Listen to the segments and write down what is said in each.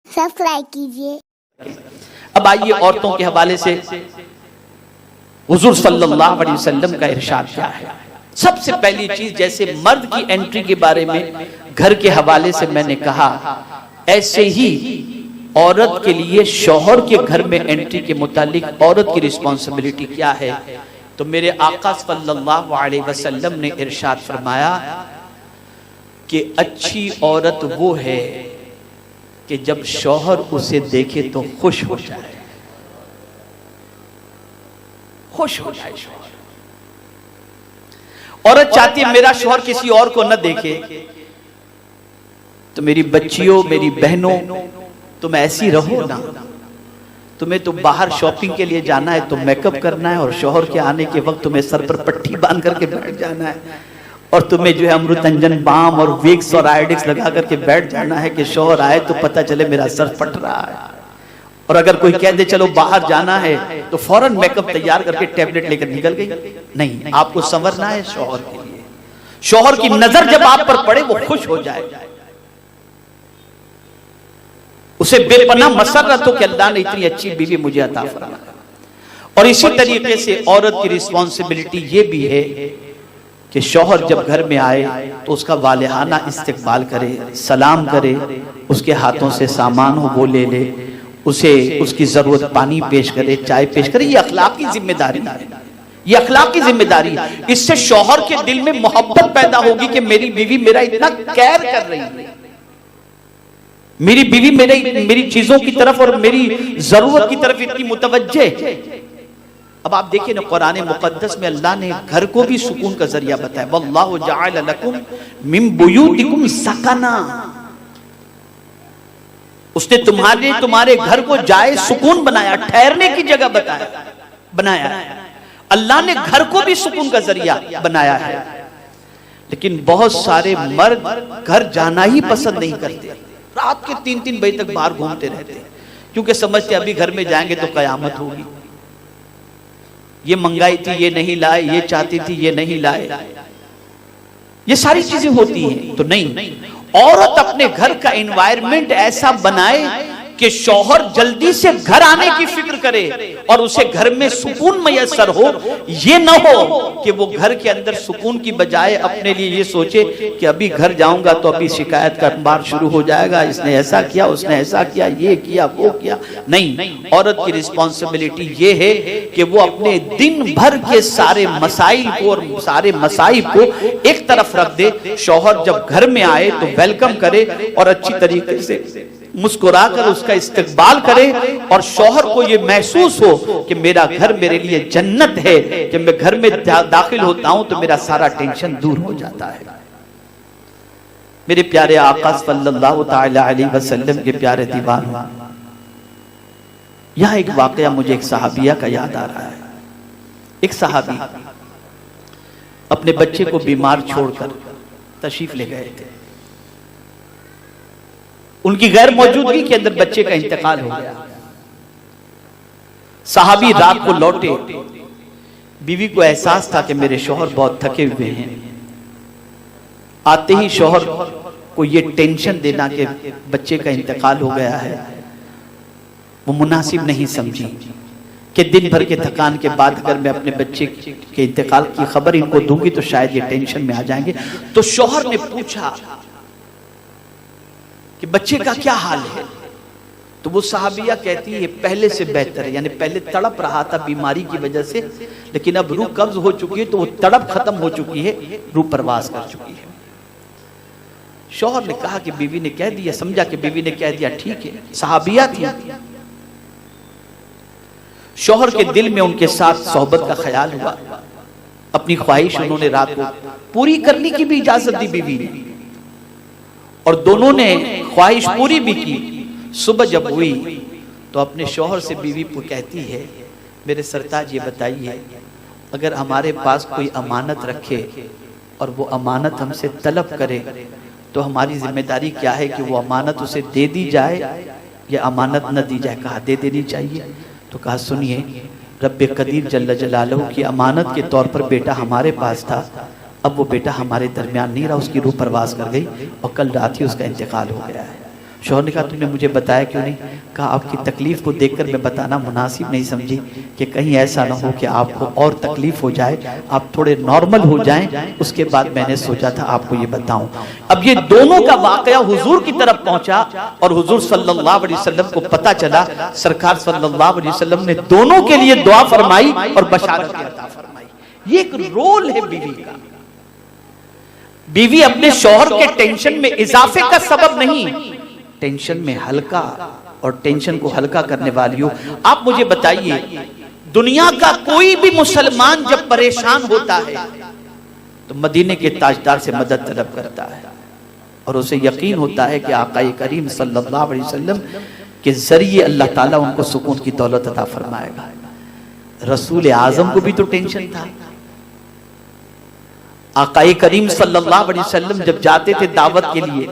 Subscribe कीजिए। अब आइए औरतों के हवाले से हुजूर सल्लल्लाहु अलैहि वसल्लम का इरशाद क्या है। सबसे पहली चीज, जैसे मर्द की एंट्री के बारे में घर के हवाले से मैंने कहा, ऐसे ही औरत के लिए शौहर के घर में एंट्री के मुतालिक औरत की रिस्पॉन्सिबिलिटी क्या है। तो मेरे आका सल्लल्लाहु अलैहि वसल्लम ने इरशाद फरमाया कि अच्छी औरत वो है कि जब शौहर उसे देखे तो खुश हो जाए, खुश हो जाए। शौहर औरत चाहती है मेरा शौहर किसी और को न देखे। तो मेरी बच्चियों, मेरी बहनों, तुम ऐसी रहो ना। तुम्हें तो बाहर शॉपिंग के लिए जाना है तो मेकअप करना है, और शौहर के आने के वक्त तुम्हें सर पर पट्टी बांध करके बैठ जाना है, और तुम्हें जो है अमृतंजन बाम और विक्स और आयोडिक्स लगा करके बैठ जाना है कि शौहर आए तो पता चले मेरा सर फट रहा है। और अगर कोई कह दे चलो बाहर जाना है तो फौरन मेकअप तैयार करके टैबलेट लेकर निकल गई। नहीं, आपको संवरना है शौहर के लिए। शौहर की नजर जब आप पर पड़े वो खुश हो जाए, उसे बेपनाह मसर्रत हो कि अल्लाह ने इतनी अच्छी बीवी मुझे अता फरमाया। और इसी तरीके से औरत की रिस्पॉन्सिबिलिटी ये भी है कि शौहर जब घर में आए तो उसका वालिहाना इस्तकबाल करे, सलाम करे, उसके हाथों से सामान हो वो ले ले, उसे उसकी जरूरत पानी पेश करे, चाय पेश करे। ये अखलाक की जिम्मेदारी है, ये अखलाक की जिम्मेदारी है। इससे शौहर के दिल में मोहब्बत पैदा होगी कि मेरी बीवी मेरा इतना केयर कर रही है, मेरी बीवी मेरी चीजों की तरफ और मेरी जरूरत की तरफ इतनी मुतवज्जे। अब आप देखिए ना, कुरान मुकद्दस में अल्लाह ने घर को भी सुकून का जरिया बताया। वल्लाहु जअल लकुम मिन बुयूतिकुम सकना, उसने तुम्हारे घर को जाए सुकून बनाया, ठहरने की जगह बनाया। अल्लाह ने घर को भी सुकून का जरिया बनाया है। लेकिन बहुत सारे मर्द घर जाना ही पसंद नहीं करते, रात के 3-3 बजे तक बाहर घूमते रहते हैं, क्योंकि समझते अभी घर में जाएंगे तो कयामत होगी। ये मंगाई थी ये नहीं लाए, ये चाहती थी ये नहीं लाए, ये सारी चीजें होती हैं। तो नहीं, औरत अपने घर का एनवायरनमेंट ऐसा बनाए कि शौहर जल्दी से घर आने की फिक्र करे और उसे घर में सुकून मयसर हो। ये न हो कि वो घर के अंदर सुकून की बजाय अपने लिए ये सोचे कि अभी घर जाऊंगा तो अभी शिकायत का अखबार शुरू हो जाएगा, इसने ऐसा किया, उसने ऐसा किया, ये किया, वो किया। नहीं, औरत की रिस्पॉन्सिबिलिटी ये है कि वो अपने दिन भर के सारे मसाइल को और सारे मसाइब को एक तरफ रख दे। शौहर जब घर में आए तो वेलकम करे और अच्छी तरीके से मुस्कुराकर उसका इस्तकबाल करे, और शौहर को ये महसूस हो कि मेरा घर मेरे लिए जन्नत है। जब मैं घर में दाखिल होता हूं तो मेरा सारा टेंशन दूर हो जाता है। मेरे प्यारे आका सल्लल्लाहु ताला अलैहि वसल्लम के प्यारे दीवान, यहां एक वाकया मुझे एक सहाबिया का याद आ रहा है। एक सहाबी अपने बच्चे को बीमार छोड़कर तशरीफ ले गए थे। उनकी गैर मौजूदगी के अंदर बच्चे का इंतकाल हो गया। सहाबी रात को लौटे, बीवी को एहसास था कि मेरे शौहर बहुत थके हुए हैं। आते ही शौहर को ये टेंशन देना कि बच्चे का इंतकाल हो गया है, वो मुनासिब नहीं समझी कि दिन भर के थकान के बाद अगर मैं अपने बच्चे के इंतकाल की खबर इनको दूंगी तो शायद ये टेंशन में आ जाएंगे। तो शौहर ने पूछा कि बच्चे का क्या हाल है। तो वो सहाबिया कहती है पहले से बेहतर है, यानी पहले तड़प रहा था बीमारी की वजह से, लेकिन अब रूह कब्ज हो चुकी है तो वो तड़प खत्म हो चुकी है, रूह परवास कर चुकी है। शौहर ने कहा कि बीवी ने कह दिया, समझा कि बीवी ने कह दिया ठीक है, सहाबिया थी। शौहर के दिल में उनके साथ सोहबत का ख्याल हुआ, अपनी ख्वाहिश उन्होंने रात को पूरी करने की भी इजाजत दी बीवी ने, और दोनों ने ख्वाहिश पूरी भी की। सुबह जब हुई तो अपने शौहर से बीवी को कहती है, मेरे सरताज ये बताइए, अगर हमारे पास कोई अमानत रखे और वो अमानत हमसे तलब करे तो हमारी जिम्मेदारी क्या है कि वो अमानत उसे दे दी जाए या अमानत न दी जाए। कहा दे देनी चाहिए। तो कहा सुनिए, रब्बे कदीर जल्ल जलालहू की अमानत के तौर पर बेटा हमारे पास था, अब वो बेटा हमारे दरमियान नहीं रहा, उसकी रूह परवास कर गई और कल रात ही उसका इंतकाल हो गया है। शौहर ने कहा तुमने मुझे बताया क्यों नहीं? कहा आपकी तकलीफ को देखकर मैं बताना मुनासिब नहीं समझी कि कहीं ऐसा ना हो कि आपको और तकलीफ हो जाए, आप थोड़े नॉर्मल हो जाएं, उसके बाद मैंने सोचा था आपको ये बताऊं। अब ये दोनों का वाकया हुजूर की तरफ पहुंचा और हुजूर सल्लल्लाहु अलैहि वसल्लम को पता चला। सरकार सल्लल्लाहु अलैहि वसल्लम ने दोनों के लिए दुआ फरमाई और बशारत अता फरमाई। ये एक रोल है बीवी का। बीवी अपने शौहर के टेंशन में इजाफे का सबब नहीं, टेंशन में हल्का और टेंशन को हल्का करने वाली हो। आप मुझे बताइए, दुनिया का कोई भी मुसलमान जब परेशान होता है तो मदीने के ताजदार से मदद तलब करता है और उसे यकीन होता है कि आकाए करीम सल्लल्लाहु अलैहि वसल्लम के जरिए अल्लाह ताला उनको सुकून की दौलत अता फरमाएगा। रसूल आजम को भी तो टेंशन था। आकाए करीम सल्लल्लाहु अलैहि वसल्लम जब जाते थे दावत के लिए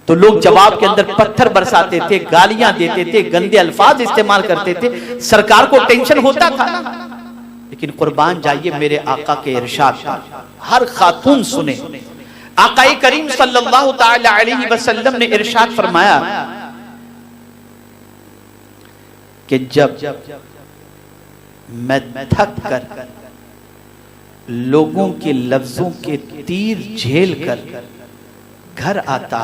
तो लोग जवाब के अंदर पत्थर बरसाते थे, गालियां देते थे, गंदे अल्फाज इस्तेमाल करते थे। सरकार को टेंशन होता था, लेकिन कुर्बान जाइए मेरे आका के इरशाद पर, हर खातून सुने। आकाए करीम सल्लल्लाहु ताला अलैहि वसल्लम ने इरशाद फरमाया कि जब मैं थक कर लोगों के लफ्जों के तीर झेल कर घर आता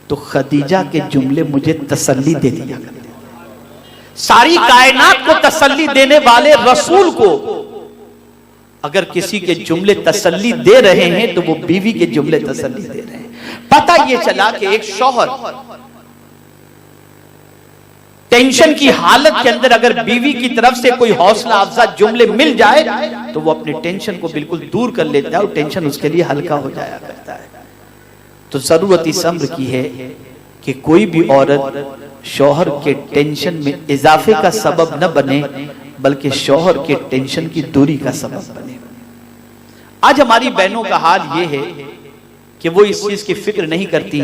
तो खदीजा के जुमले मुझे तसल्ली दे दिया करते। सारी कायनात को तसल्ली देने वाले रसूल को अगर किसी के जुमले तसल्ली दे रहे हैं तो वो बीवी के जुमले तसल्ली दे रहे हैं। पता ये चला कि एक शौहर टेंशन की हालत के अंदर अगर बीवी की तरफ से कोई हौसला अफजा जुमले मिल जाए तो वो अपने टेंशन को बिल्कुल दूर कर लेता है और टेंशन उसके लिए हल्का हो जाया करता है। तो जरूरत इस अम्र की है कि कोई भी औरत शौहर के टेंशन में इजाफे का सबब न बने बल्कि शौहर के टेंशन की दूरी का सबब बने। आज हमारी बहनों का हाल ये है कि वो इस चीज की फिक्र नहीं करती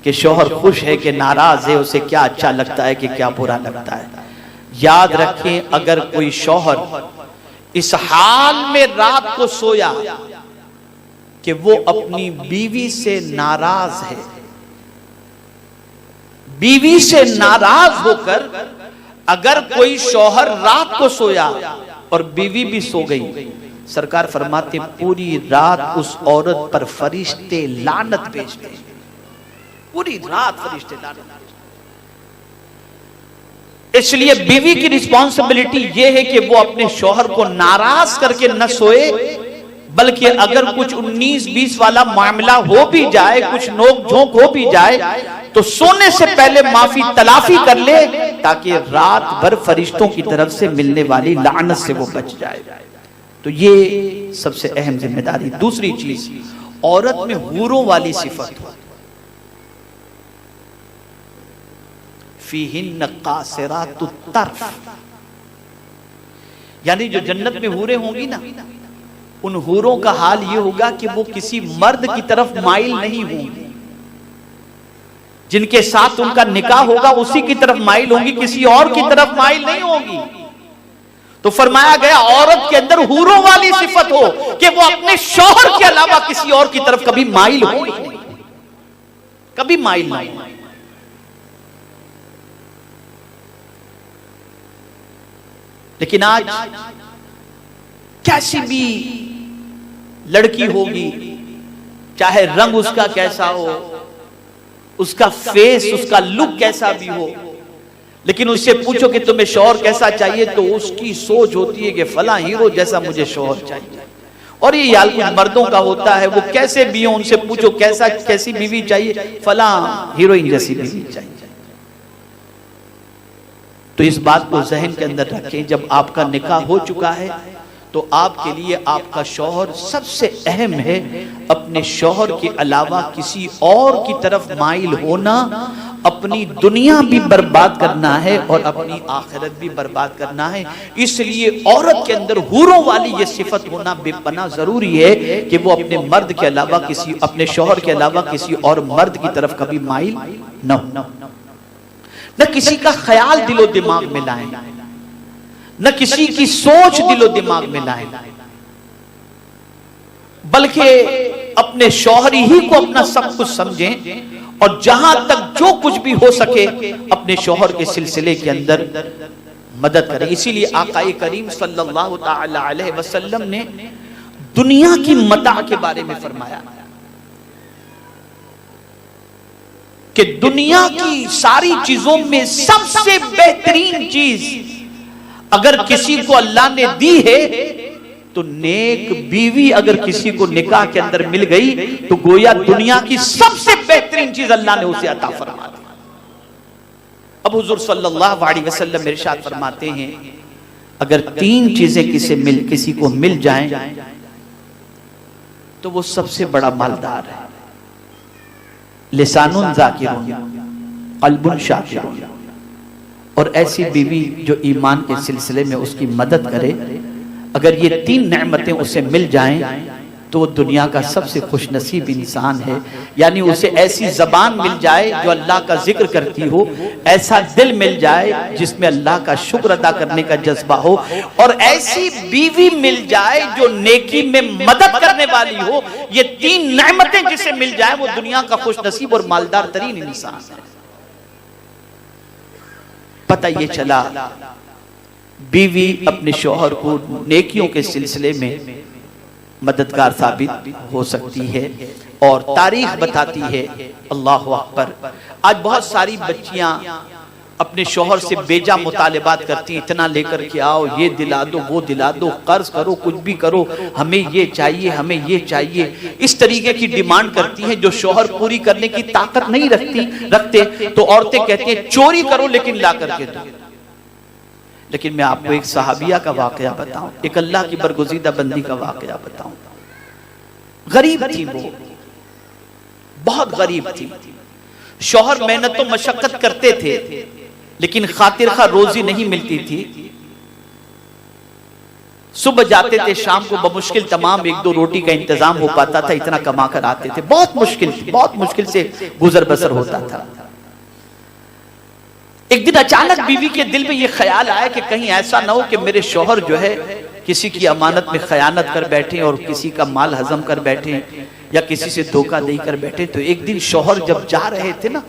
कि शौहर खुश है कि नाराज है, उसे क्या अच्छा लगता है कि क्या बुरा लगता है। याद रखें, अगर कोई शौहर इस हाल में रात को सोया कि वो अपनी बीवी से नाराज है, बीवी से नाराज होकर अगर कोई शौहर रात को सोया और बीवी भी सो गई, सरकार फरमाते पूरी रात उस औरत पर फरिश्ते लानत भेजते हैं। पूरी रात फरिश्ते लानत। इसलिए बीवी की रिस्पॉन्सिबिलिटी यह है कि वो अपने शौहर को नाराज करके न सोए, बल्कि अगर कुछ 19-20 वाला मामला हो भी जाए, कुछ नोक झोंक हो भी जाए, तो सोने से पहले माफी तलाफी कर ले ताकि रात भर फरिश्तों की तरफ से मिलने वाली लानत से वो बच जाए। तो ये सबसे अहम जिम्मेदारी। दूसरी चीज, औरत में हूरों वाली सिफत हो। फीहिन्न कासिरातुत तर्फ, यानी जो जन्नत में हूरें होंगी ना, उन हूरों का हाल ये होगा कि वो किसी मर्द की तरफ माइल नहीं होंगी। जिनके साथ उनका निकाह होगा उसी की तरफ माइल होंगी, किसी और की तरफ माइल नहीं होगी। तो फरमाया गया औरत के अंदर हूरों वाली सिफत हो कि वो अपने शौहर के अलावा किसी और की तरफ कभी माइल हो, कभी माइल नहीं। लेकिन आज कैसी भी लड़की होगी, चाहे रंग उसका कैसा हो, उसका फेस, उसका लुक कैसा भी हो, लेकिन उससे पूछो कि तुम्हें शौहर कैसा चाहिए तो उसकी सोच होती है कि फला हीरो जैसा मुझे शौहर चाहिए। और ये हाल कुछ मर्दों का होता है, वो कैसे भी हो, उनसे पूछो कैसी बीवी चाहिए, फला हीरोइन जैसी बीवी चाहिए। तो इस बात को जहन के अंदर रखें, जब आपका निकाह हो चुका है तो आपके लिए आपका शौहर सबसे अहम है। अपने शौहर के अलावा किसी और की तरफ माइल होना अपनी दुनिया भी बर्बाद करना है और अपनी आखिरत भी बर्बाद करना है। इसलिए औरत के अंदर हूरों वाली ये सिफत होना बेपना जरूरी है कि वो अपने मर्द के अलावा किसी, अपने शौहर के अलावा किसी और मर्द की तरफ कभी माइल न हो, न किसी का ख्याल दिलो दिमाग में लाए, न किसी की सोच दिलो दिमाग में लाए, बल्कि अपने शौहर ही को अपना सब कुछ समझें। और जहां तक जो कुछ भी हो सके अपने शौहर के सिलसिले के अंदर मदद करें। इसीलिए आकाए करीम सल्लल्लाहु ताला अलैहि वसल्लम ने दुनिया की मता के बारे में फरमाया कि दुनिया की सारी चीजों में सबसे बेहतरीन चीज अगर किसी को अल्लाह ने दी है तो नेक बीवी अगर किसी को निकाह के अंदर मिल गई तो गोया दुनिया की सबसे बेहतरीन चीज अल्लाह ने उसे अता फरमा दी। अब हुजूर सल्लल्लाहु अलैहि वसल्लम इरशाद फरमाते हैं अगर तीन चीजें किसी को मिल जाएं तो वो सबसे बड़ा मालदार है। लिसानुन ज़ाकिरुन, क़ल्बुन शाकिरुन, और ऐसी बीवी जो ईमान के सिलसिले में उसकी मदद करे। अगर ये तीन नेमतें उसे मिल जाएं तो वो दुनिया का सबसे खुशनसीब इंसान है। यानी उसे ऐसी जबान मिल जाए जो अल्लाह का जिक्र करती हो, ऐसा दिल मिल जाए जिसमें अल्लाह का शुक्र अदा करने का जज्बा हो, और ऐसी बीवी मिल जाए जो नेकी में मदद करने वाली हो। ये तीन नेमतें जिसे मिल जाए वो दुनिया का खुशनसीब और मालदार तरीन इंसान है। पता ये चला बीवी अपने शौहर को नेकियों के सिलसिले में मददगार साबित हो सकती है। और तारीख बताती है, अल्लाह अकबर, आज बहुत सारी बच्चियां अपने शौहर से बेजा मुतालिबात करती हैं, इतना लेकर के आओ, ये दिला दो, वो दिला दो, कर्ज करो, कुछ भी करो, हमें ये चाहिए, हमें ये चाहिए। इस तरीके की डिमांड करती हैं जो शौहर पूरी करने की ताकत नहीं रखते। तो औरतें कहती हैं चोरी करो लेकिन ला करके दो। लेकिन मैं आपको एक सहाबिया का वाकया बताऊं, एक अल्लाह की बरगुज़ीदा बंदी का वाकया बताऊं। गरीब थी वो, बहुत गरीब थी। शौहर मेहनत तो मशक्कत करते थे लेकिन खातिर खा रोजी नहीं मिलती थी। सुबह जाते थे, शाम को बमुश्किल तमाम एक दो रोटी का इंतजाम हो पाता था, इतना कमा कर आते थे। बहुत मुश्किल से गुजर बसर होता था। एक दिन अचानक बीवी के दिल में यह ख्याल आया कि कहीं ऐसा ना हो कि मेरे शौहर जो है किसी की अमानत में खयानत कर बैठे और किसी का माल हजम कर बैठे या किसी से धोखा दे कर बैठे। तो एक दिन शौहर जब जा रहे थे ना,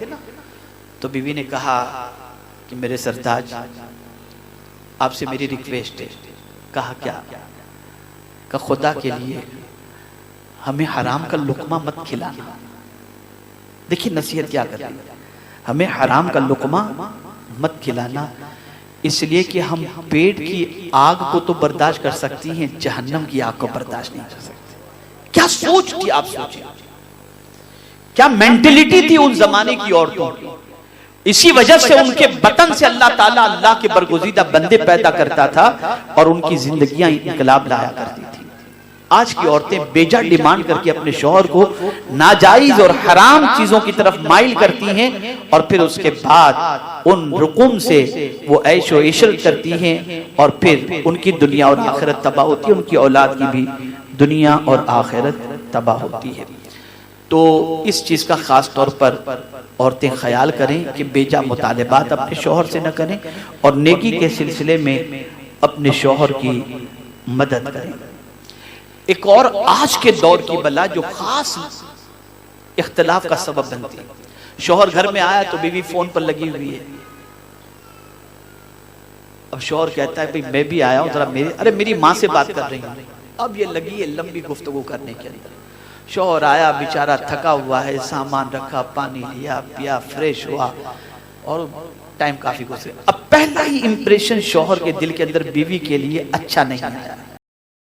तो बीवी ने कहा कि मेरे सरताज, आपसे मेरी रिक्वेस्ट है। कहा क्या? कहा खुदा के लिए हमें हराम का लुकमा मत खिलाना। देखिए नसीहत क्या कर रही है, हमें हराम का लुकमा मत खिलाना, इसलिए कि हम पेट की आग को तो बर्दाश्त कर सकती हैं, जहन्नम की आग को बर्दाश्त नहीं कर सकते। क्या सोच थी, आप सोचिए, क्या मेंटेलिटी थी उन जमाने की औरतों की। इसी वजह से उनके बतन से अल्लाह ताला अल्लाह के बरगुज़ीदा बंदे पैदा करता था और उनकी जिंदगियां इनकलाब लाया करती थी। आज की औरतें बेजा डिमांड करके अपने शौहर को नाजायज और हराम चीजों की तरफ माइल करती हैं और फिर उसके बाद उन रुकुम से वो ऐशो इशरत करती हैं और फिर उनकी दुनिया और आखिरत तबाह होती है, उनकी औलाद की भी दुनिया और आखिरत तबाह होती है। तो इस चीज का खास तौर पर औरतें ख्याल करें कि बेजा मुतालिबात अपने शौहर से न करें और नेकी के सिलसिले में अपने शौहर की मदद करें। एक और आज के दौर की बला जो खास इख्तिलाफ का सबब बनती है, शौहर घर में आया तो बीवी फोन पर लगी हुई है। अब शौहर कहता है भाई मैं भी आया हूं, जरा मेरी माँ से बात कर रही हूँ। अब ये लगी है लंबी गुफ्तगू करने के अंदर। शौहर आया बेचारा थका हुआ है, सामान रखा, पानी लिया, पिया, फ्रेश हुआ और टाइम काफी गुजरे। अब पहला ही इंप्रेशन शौहर के दिल के अंदर बीवी के लिए अच्छा नहीं आया।